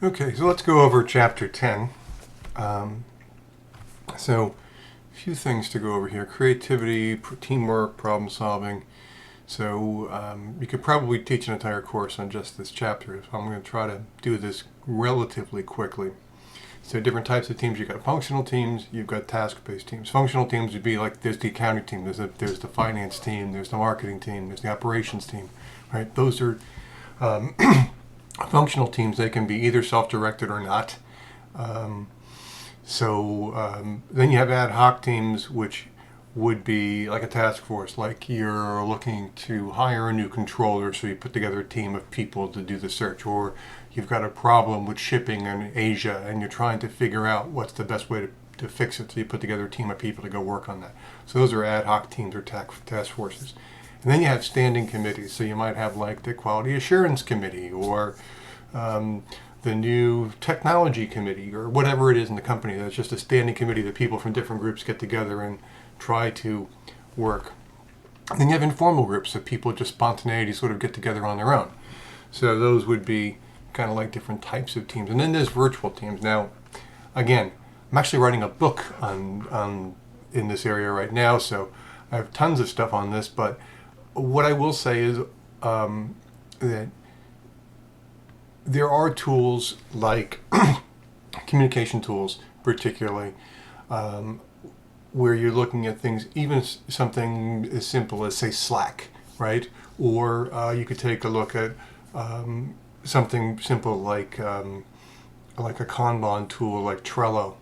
Okay, so let's go over chapter 10. Um, so, a few things to go over here. Creativity, teamwork, problem solving. So, you could probably teach an entire course on just this chapter, so I'm going to try to do this relatively quickly. So, different types of teams. You've got functional teams, you've got task-based teams. Functional teams would be like there's the accounting team, there's the finance team, there's the marketing team, there's the operations team, right? Those are functional teams. They can be either self-directed or not. Then you have ad hoc teams, which would be like a task force, like you're looking to hire a new controller, so you put together a team of people to do the search, or you've got a problem with shipping in Asia and you're trying to figure out what's the best way to fix it, so you put together a team of people to go work on that. So those are ad hoc teams or task forces. And then you have standing committees, so you might have like the quality assurance committee, or the new technology committee, or whatever it is in the company. That's just a standing committee that people from different groups get together and try to work. And then you have informal groups that people just spontaneity sort of get together on their own. So those would be kind of like different types of teams. And then there's virtual teams. Now, again, I'm actually writing a book on in this area right now, so I have tons of stuff on this. But what I will say is that there are tools like communication tools, particularly, where you're looking at things, even something as simple as, say, Slack, right? Or you could take a look at something simple like a Kanban tool like Trello.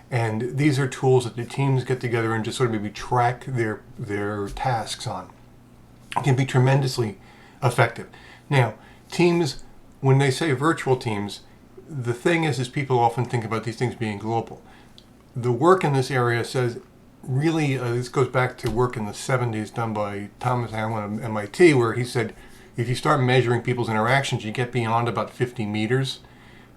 And these are tools that the teams get together and just sort of maybe track their tasks on. It can be tremendously effective. Now, teams, when they say virtual teams, the thing is people often think about these things being global. The work in this area says, really, this goes back to work in the 70s done by Thomas Allen of MIT, where he said, if you start measuring people's interactions, you get beyond about 50 meters,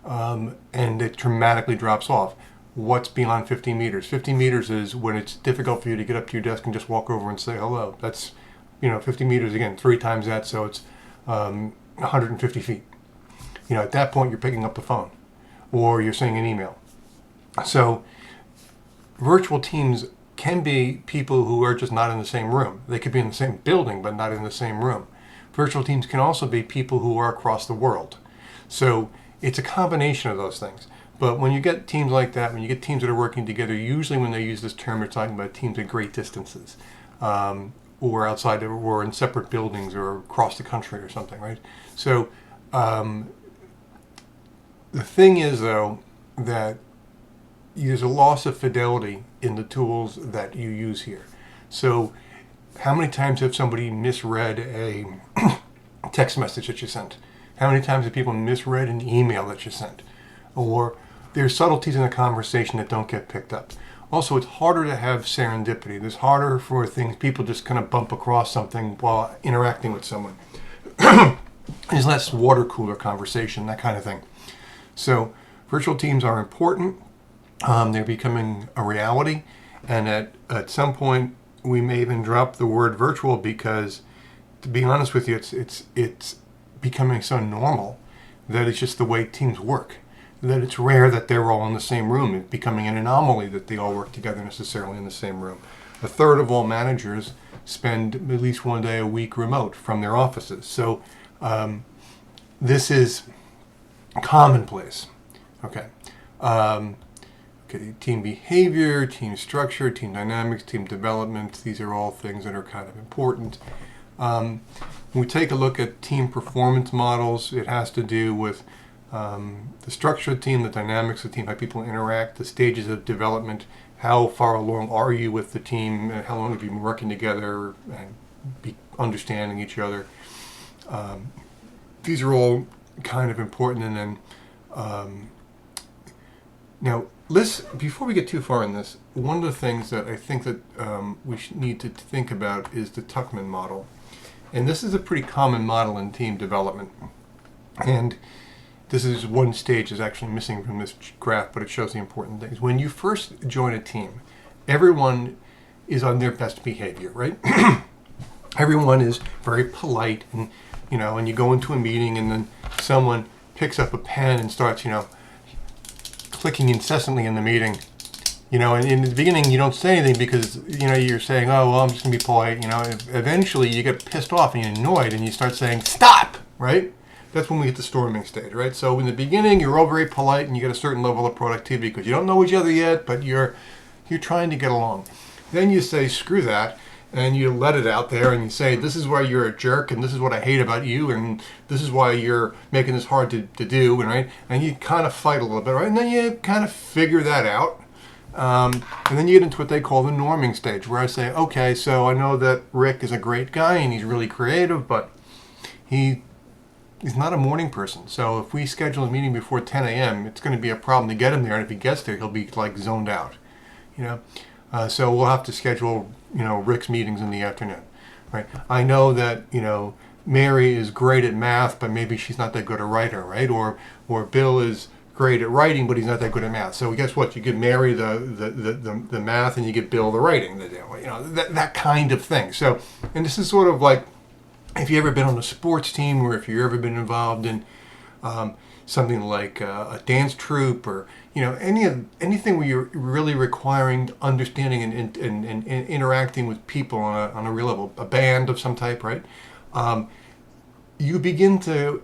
and it dramatically drops off. What's beyond 50 meters? 50 meters is when it's difficult for you to get up to your desk and just walk over and say hello. That's, 50 meters, again, 3 times that, so it's 150 feet. At that point, you're picking up the phone, or you're sending an email. So virtual teams can be people who are just not in the same room. They could be in the same building, but not in the same room. Virtual teams can also be people who are across the world. So it's a combination of those things. But when you get teams like that, when you get teams that are working together, usually when they use this term, they're talking about teams at great distances, or outside, or in separate buildings, or across the country or something, right? So the thing is, though, that there's a loss of fidelity in the tools that you use here. So how many times have somebody misread a text message that you sent? How many times have people misread an email that you sent? Or there's subtleties in a conversation that don't get picked up. Also, it's harder to have serendipity. It's harder for people just kind of bump across something while interacting with someone. There's less water cooler conversation, that kind of thing. So virtual teams are important. They're becoming a reality, and at some point we may even drop the word virtual, because, to be honest with you, it's becoming so normal that it's just the way teams work, that it's rare that they're all in the same room. It's becoming an anomaly that they all work together necessarily in the same room. A third of all managers spend at least one day a week remote from their offices. So this is commonplace. Okay. Team behavior, team structure, team dynamics, team development. These are all things that are kind of important. When we take a look at team performance models, it has to do with the structure of the team, the dynamics of the team, how people interact, the stages of development, how far along are you with the team, and how long have you been working together and understanding each other. These are all kind of important. And then now, before we get too far in this, one of the things that I think that we need to think about is the Tuckman model. And this is a pretty common model in team development. And this is one stage that's actually missing from this graph, but it shows the important things. When you first join a team, everyone is on their best behavior, right? Everyone is very polite, and you go into a meeting, and then someone picks up a pen and starts, clicking incessantly in the meeting. And in the beginning, you don't say anything because, you're saying, oh, well, I'm just going to be polite. Eventually you get pissed off and you're annoyed and you start saying, stop, right? That's when we hit the storming stage, right? So in the beginning, you're all very polite and you get a certain level of productivity because you don't know each other yet, but you're trying to get along. Then you say, screw that, and you let it out there and you say, this is why you're a jerk and this is what I hate about you and this is why you're making this hard to do, right? And you kind of fight a little bit, right? And then you kind of figure that out. And then you get into what they call the norming stage, where I say, okay, so I know that Rick is a great guy and he's really creative, but he's not a morning person. So if we schedule a meeting before 10 a.m., it's going to be a problem to get him there. And if he gets there, he'll be like zoned out, So we'll have to schedule, Rick's meetings in the afternoon, right? I know that, Mary is great at math, but maybe she's not that good a writer, right? Or Bill is great at writing, but he's not that good at math. So guess what? You give Mary the math, and you give Bill the writing. That kind of thing. So, and this is sort of like if you've ever been on a sports team, or if you've ever been involved in something like a dance troupe, or anything where you're really requiring understanding and interacting with people on a real level, a band of some type, right? As you begin to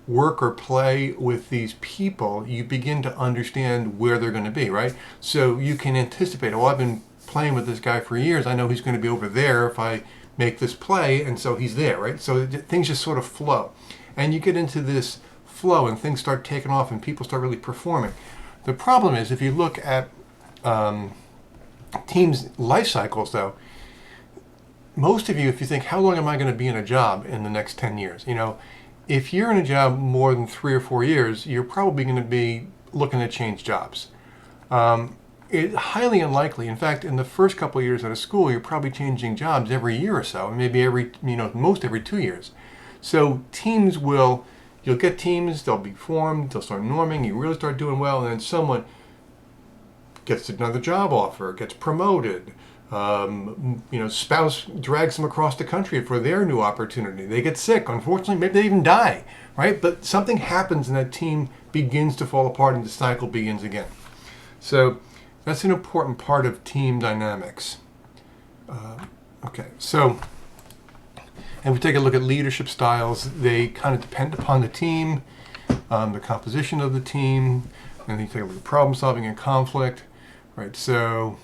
work or play with these people, you begin to understand where they're going to be, right? So you can anticipate, I've been playing with this guy for years. I know he's going to be over there if I make this play, and so he's there, right? So things just sort of flow. And you get into this flow and things start taking off and people start really performing. The problem is, if you look at teams' life cycles, though, most of you, if you think, how long am I going to be in a job in the next 10 years? If you're in a job more than 3 or 4 years, you're probably going to be looking to change jobs. It's highly unlikely. In fact, in the first couple of years out of school, you're probably changing jobs every year or so, maybe most every 2 years. So you'll get teams, they'll be formed, they'll start norming, you really start doing well, and then someone gets another job offer, gets promoted, spouse drags them across the country for their new opportunity. They get sick, unfortunately, maybe they even die, right? But something happens and that team begins to fall apart and the cycle begins again. So that's an important part of team dynamics. And we take a look at leadership styles. They kind of depend upon the team, the composition of the team, and then you take a look at problem solving and conflict, right? So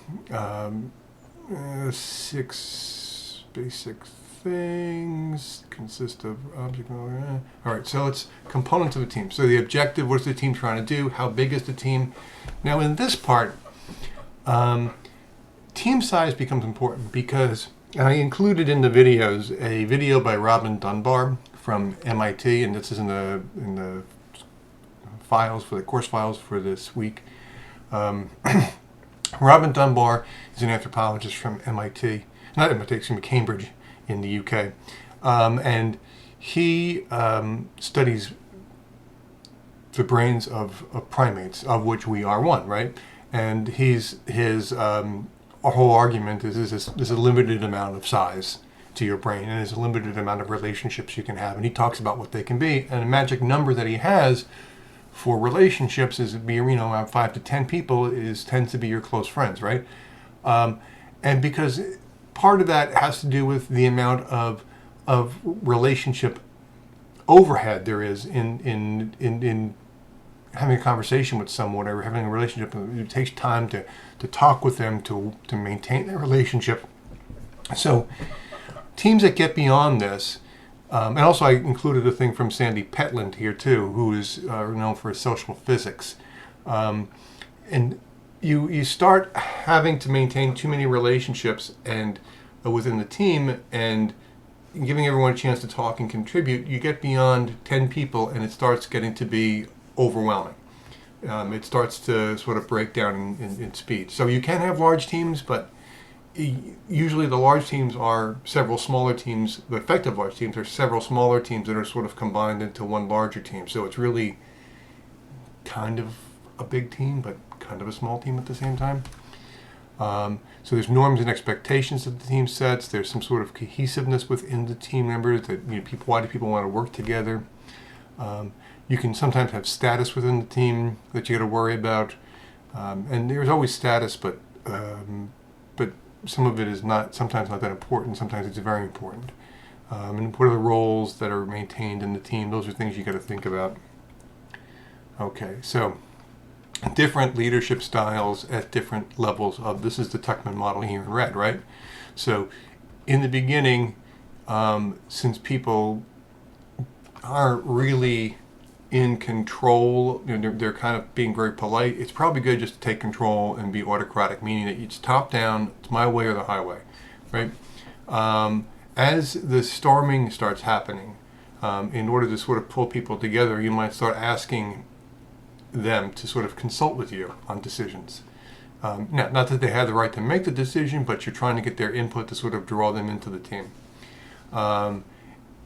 6 basic things consist of object. All right, so it's components of a team. So the objective, what's the team trying to do? How big is the team? Now in this part, team size becomes important because I included in the videos a video by Robin Dunbar from MIT, and this is in the files for the course files for this week. Robin Dunbar is an anthropologist from Cambridge in the UK, and he studies the brains of primates, of which we are one, right? And his whole argument is there's a limited amount of size to your brain, and there's a limited amount of relationships you can have, and he talks about what they can be, and a magic number that he has for relationships is around 5 to 10 people tends to be your close friends, right? And because part of that has to do with the amount of relationship overhead there is in having a conversation with someone or having a relationship. It takes time to talk with them to maintain that relationship. So teams that get beyond this, and also I included a thing from Sandy Petland here too, who is known for his social physics. And you start having to maintain too many relationships and within the team and giving everyone a chance to talk and contribute, you get beyond 10 people and it starts getting to be overwhelming. It starts to sort of break down in speed. So you can have large teams, but usually the large teams are several smaller teams. The effective large teams are several smaller teams that are sort of combined into one larger team. So it's really kind of a big team, but kind of a small team at the same time. So there's norms and expectations that the team sets. There's some sort of cohesiveness within the team members that why do people want to work together? You can sometimes have status within the team that you got to worry about, and there's always status, but some of it is sometimes not that important. Sometimes it's very important. And what are the roles that are maintained in the team? Those are things you got to think about. Okay, so different leadership styles at different levels of, this is the Tuckman model here in red, right? So in the beginning, since people aren't really in control, they're kind of being very polite, it's probably good just to take control and be autocratic, meaning that it's top down, it's my way or the highway, right? As the storming starts happening, in order to sort of pull people together, you might start asking them to sort of consult with you on decisions. Not that they have the right to make the decision, but you're trying to get their input to sort of draw them into the team.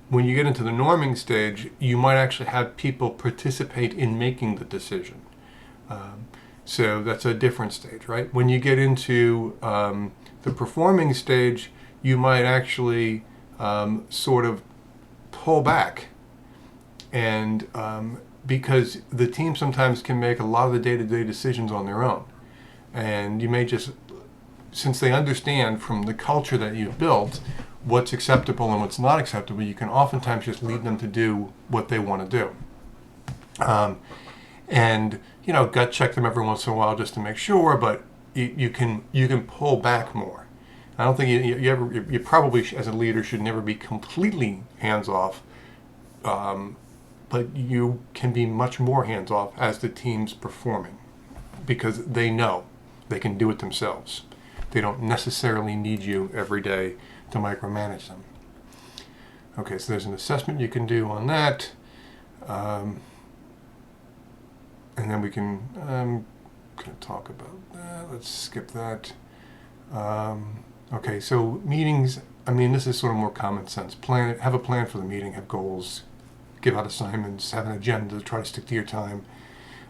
When you get into the norming stage, you might actually have people participate in making the decision. So that's a different stage, right? When you get into the performing stage, you might actually sort of pull back, and because the team sometimes can make a lot of the day-to-day decisions on their own, and you may just, since they understand from the culture that you've built what's acceptable and what's not acceptable, you can oftentimes just lead them to do what they want to do, and gut check them every once in a while just to make sure, but you can pull back more. I don't think you probably as a leader should never be completely hands off, but you can be much more hands off as the team's performing, because they know they can do it themselves. They don't necessarily need you every day to micromanage them. Okay, so there's an assessment you can do on that, and then we can talk about that. Let's skip that. Okay, so meetings, this is sort of more common sense. Have a plan for the meeting, have goals, give out assignments, have an agenda to try to stick to your time.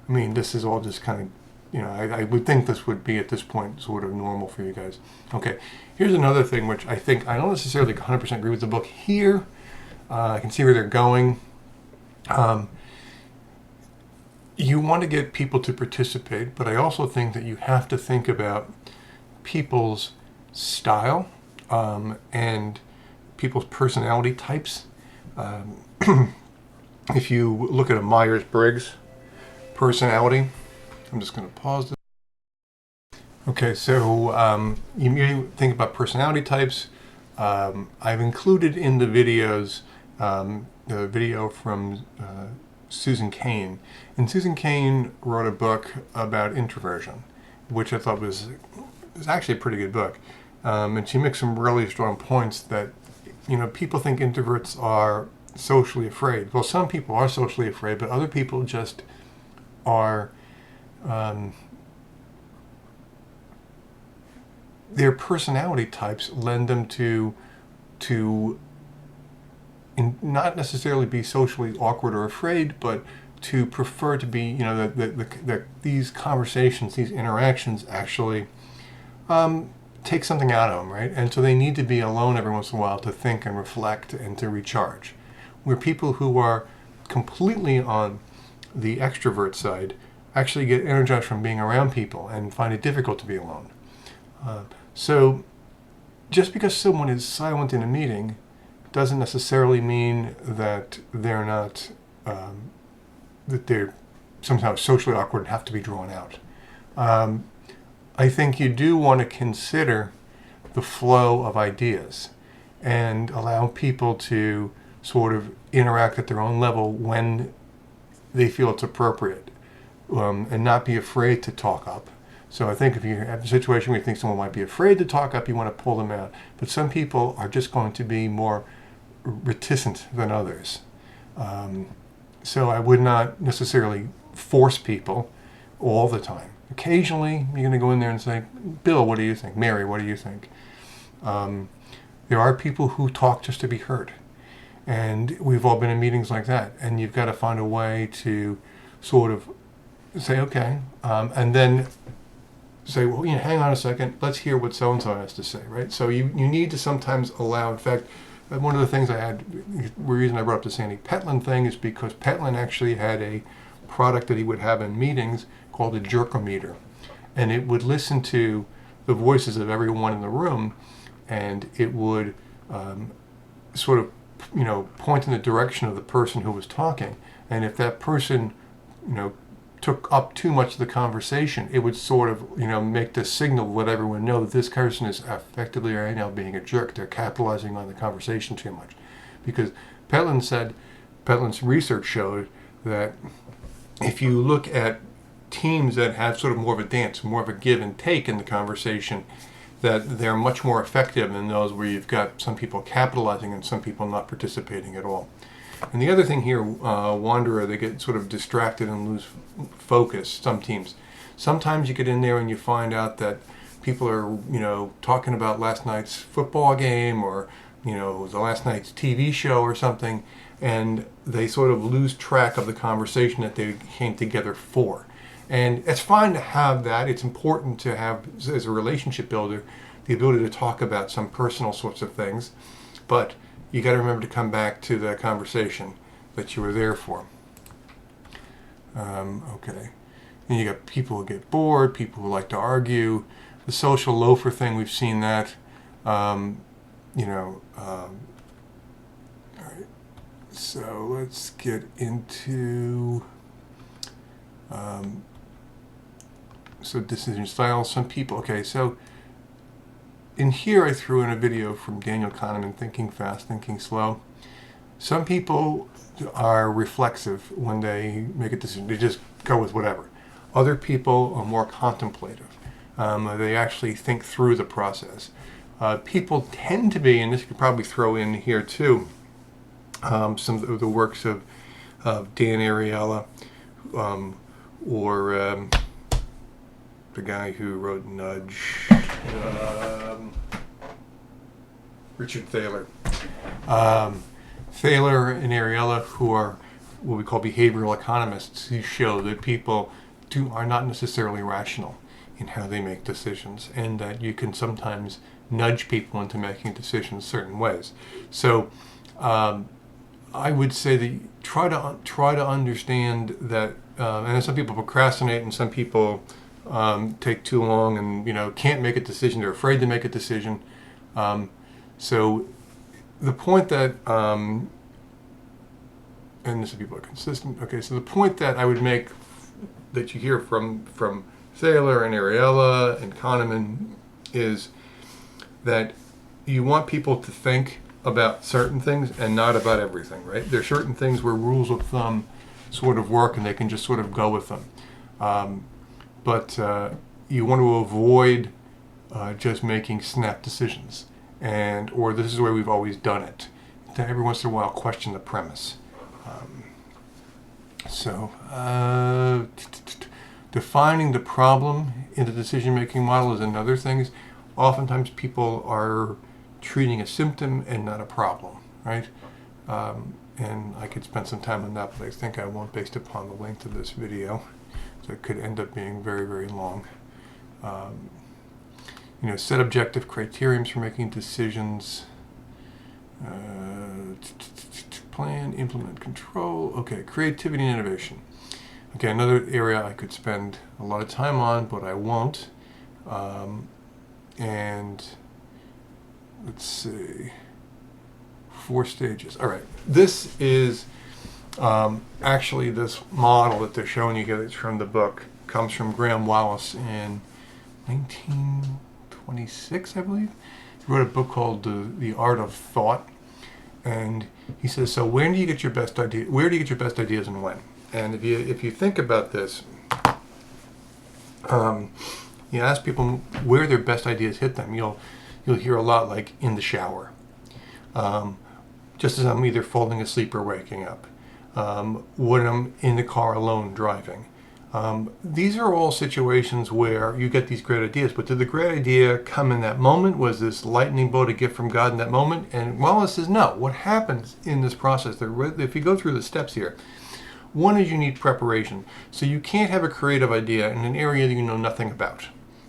This is all just kind of, I would think this would be at this point sort of normal for you guys. Okay, here's another thing which I don't necessarily 100% agree with the book here. I can see where they're going. You want to get people to participate, but I also think that you have to think about people's style and people's personality types. If you look at a Myers-Briggs personality, I'm just going to pause this. Okay, so you may think about personality types. I've included in the videos the video from Susan Cain. And Susan Cain wrote a book about introversion, which I thought was actually a pretty good book. And she makes some really strong points that, people think introverts are socially afraid. Well, some people are socially afraid, but other people just are, their personality types lend them to not necessarily be socially awkward or afraid, but to prefer to be, that these conversations, these interactions actually take something out of them, right? And so they need to be alone every once in a while to think and reflect and to recharge. Where people who are completely on the extrovert side actually get energized from being around people and find it difficult to be alone. So just because someone is silent in a meeting doesn't necessarily mean that they're not, that they're somehow socially awkward and have to be drawn out. I think you do want to consider the flow of ideas and allow people to sort of interact at their own level when they feel it's appropriate, and not be afraid to talk up. So I think if you have a situation where you think someone might be afraid to talk up, you want to pull them out. But some people are just going to be more reticent than others. So I would not necessarily force people all the time. Occasionally, you're going to go in there and say, Bill, what do you think? Mary, what do you think? There are people who talk just to be heard. And we've all been in meetings like that. And you've got to find a way to sort of say, okay, and then say, well, hang on a second, let's hear what so-and-so has to say, right? So you need to sometimes allow, in fact, one of the things the reason I brought up the Sandy Petland thing is because Petland actually had a product that he would have in meetings called a jerkometer. And it would listen to the voices of everyone in the room, and it would sort of, point in the direction of the person who was talking. And if that person, took up too much of the conversation, it would sort of, make the signal, let everyone know that this person is effectively right now being a jerk. They're capitalizing on the conversation too much. Because Petland's research showed that if you look at teams that have sort of more of a dance, more of a give and take in the conversation, that they're much more effective than those where you've got some people capitalizing and some people not participating at all. And the other thing here, wanderer, they get sort of distracted and lose focus, some teams. Sometimes you get in there and you find out that people are, talking about last night's football game or, the last night's TV show or something, and they sort of lose track of the conversation that they came together for. And it's fine to have that. It's important to have, as a relationship builder, the ability to talk about some personal sorts of things. But you got to remember to come back to the conversation that you were there for. Okay. Then you got people who get bored, people who like to argue. The social loafer thing, we've seen that. All right. So let's get into so decision styles. Some people, okay, so in here I threw in a video from Daniel Kahneman, Thinking Fast, Thinking Slow. Some people are reflexive when they make a decision. They just go with whatever. Other people are more contemplative. They actually think through the process. People tend to be, and this could probably throw in here too, some of the works of Dan Ariely, or the guy who wrote Nudge, Richard Thaler. Thaler and Ariely, who are what we call behavioral economists, who show that people are not necessarily rational in how they make decisions, and that you can sometimes nudge people into making decisions certain ways. So I would say that try to understand that, and some people procrastinate, and some people take too long, and can't make a decision. They're afraid to make a decision. So the point that, and this is people are consistent. Okay, so the point that I would make, that you hear from Thaler and Ariely and Kahneman, is that you want people to think about certain things and not about everything, right? There are certain things where rules of thumb sort of work and they can just sort of go with them. But you want to avoid just making snap decisions, or this is the way we've always done it. To every once in a while question the premise. Defining the problem in the decision-making model is another thing. Oftentimes people are treating a symptom and not a problem, right? And I could spend some time on that, but I think I won't, based upon the length of this video. So it could end up being very, very long. Set objective criterions for making decisions. Plan, implement, control. Okay, creativity and innovation. Okay, another area I could spend a lot of time on, but I won't. And let's see, 4 stages. All right, this is actually this model that they're showing you here. That's from the book. Comes from Graham Wallace in 1926, I believe. He wrote a book called The Art of Thought, and he says, so when do you get your best idea? Where do you get your best ideas and when? And if you think about this, you ask people where their best ideas hit them. You'll hear a lot like in the shower, just as I'm either falling asleep or waking up, when I'm in the car alone driving. These are all situations where you get these great ideas, but did the great idea come in that moment? Was this lightning bolt a gift from God in that moment? And Wallace says no. What happens in this process, if you go through the steps here, one is you need preparation. So you can't have a creative idea in an area that you know nothing about,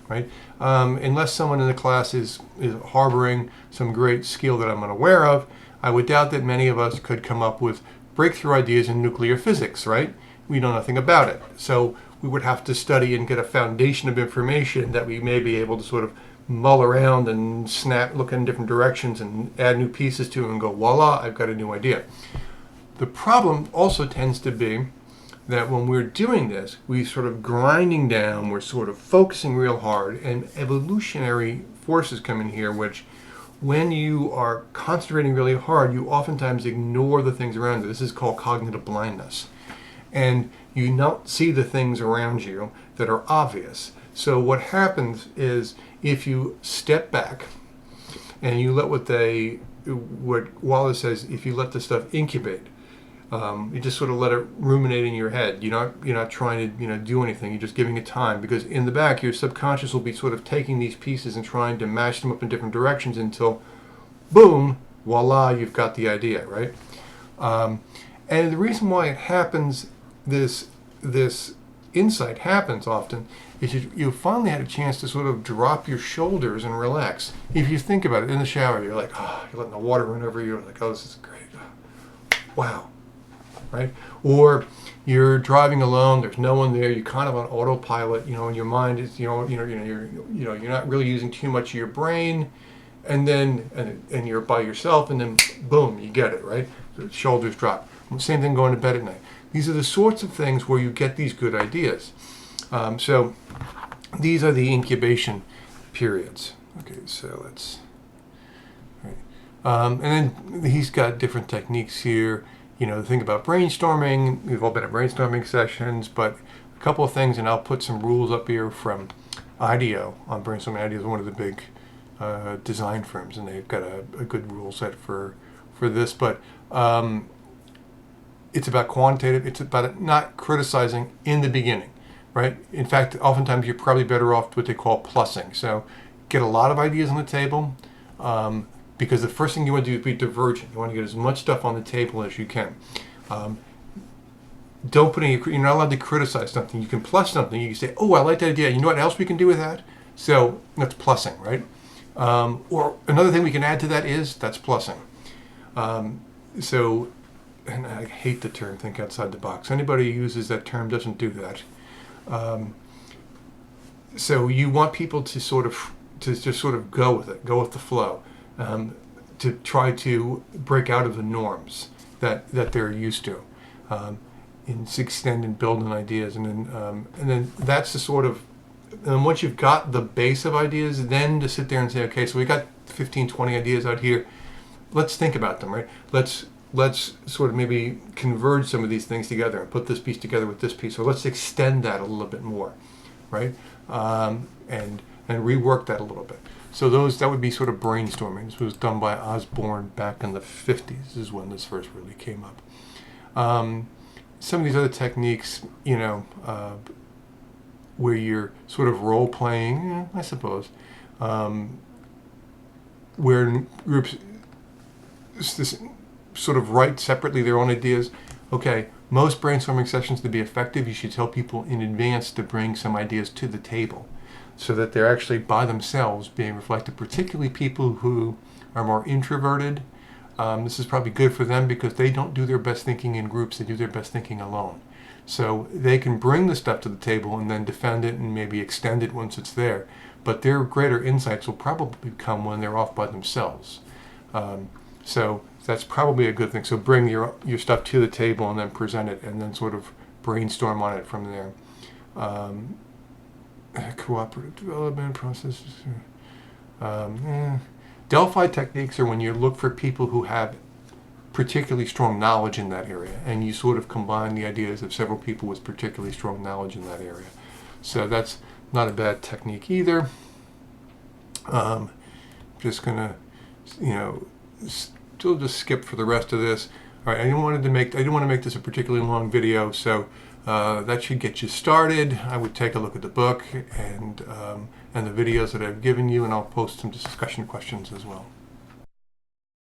right? Unless someone in the class is harboring some great skill that I'm unaware of, I would doubt that many of us could come up with breakthrough ideas in nuclear physics, right? We know nothing about it. So we would have to study and get a foundation of information that we may be able to sort of mull around and look in different directions and add new pieces to it and go, voila, I've got a new idea. The problem also tends to be that when we're doing this, we sort of grinding down, we're sort of focusing real hard, and evolutionary forces come in here, which when you are concentrating really hard, you oftentimes ignore the things around you. This is called cognitive blindness. And you don't see the things around you that are obvious. So what happens is if you step back and you let what Wallace says, if you let the stuff incubate, you just sort of let it ruminate in your head. You're not trying to do anything. You're just giving it time, because in the back your subconscious will be sort of taking these pieces and trying to mash them up in different directions until, boom, voila, you've got the idea, right? And the reason why it happens, this insight happens often, is you finally had a chance to sort of drop your shoulders and relax. If you think about it, in the shower, you're like, oh, you're letting the water run over you. You're like, oh, this is great. Wow. Right? Or you're driving alone, there's no one there, you're kind of on autopilot, and your mind is, you're not really using too much of your brain, and then and you're by yourself, and then boom, you get it, right? The shoulders drop. Same thing going to bed at night. These are the sorts of things where you get these good ideas. So these are the incubation periods. Okay, so let's. Right. And then he's got different techniques here. Think about brainstorming. We've all been at brainstorming sessions, but a couple of things, and I'll put some rules up here from IDEO on brainstorming. IDEO is one of the big design firms, and they've got a good rule set for this. But it's about quantitative. It's about not criticizing in the beginning, right? In fact, oftentimes you're probably better off what they call plussing. So get a lot of ideas on the table. Because the first thing you want to do is be divergent. You want to get as much stuff on the table as you can. Don't put any. You're not allowed to criticize something. You can plus something. You can say, "Oh, I like that idea. You know what else we can do with that?" So that's plussing, right? Or another thing we can add to that is that's plussing. So, and I hate the term "think outside the box." Anybody who uses that term doesn't do that. So you want people to just sort of go with it, go with the flow. To try to break out of the norms that they're used to, and extend and build on ideas, and then that's the sort of, and once you've got the base of ideas, then to sit there and say, okay, so we got 15, 20 ideas out here, let's think about them, right? Let's sort of maybe converge some of these things together and put this piece together with this piece, or let's extend that a little bit more, right? And rework that a little bit. So that would be sort of brainstorming. This was done by Osborne back in the 50s is when this first really came up. Some of these other techniques, where you're sort of role-playing, I suppose, where groups sort of write separately their own ideas. Okay, most brainstorming sessions, to be effective, you should tell people in advance to bring some ideas to the table, so that they're actually by themselves being reflected, particularly people who are more introverted. This is probably good for them because they don't do their best thinking in groups, they do their best thinking alone. So they can bring the stuff to the table and then defend it and maybe extend it once it's there. But their greater insights will probably come when they're off by themselves. So that's probably a good thing. So bring your stuff to the table and then present it and then sort of brainstorm on it from there. Cooperative development processes. Delphi techniques are when you look for people who have particularly strong knowledge in that area, and you sort of combine the ideas of several people with particularly strong knowledge in that area. So that's not a bad technique either. Just gonna, still just skip for the rest of this. All right, I didn't want to make this a particularly long video, so that should get you started. I would take a look at the book and the videos that I've given you, and I'll post some discussion questions as well.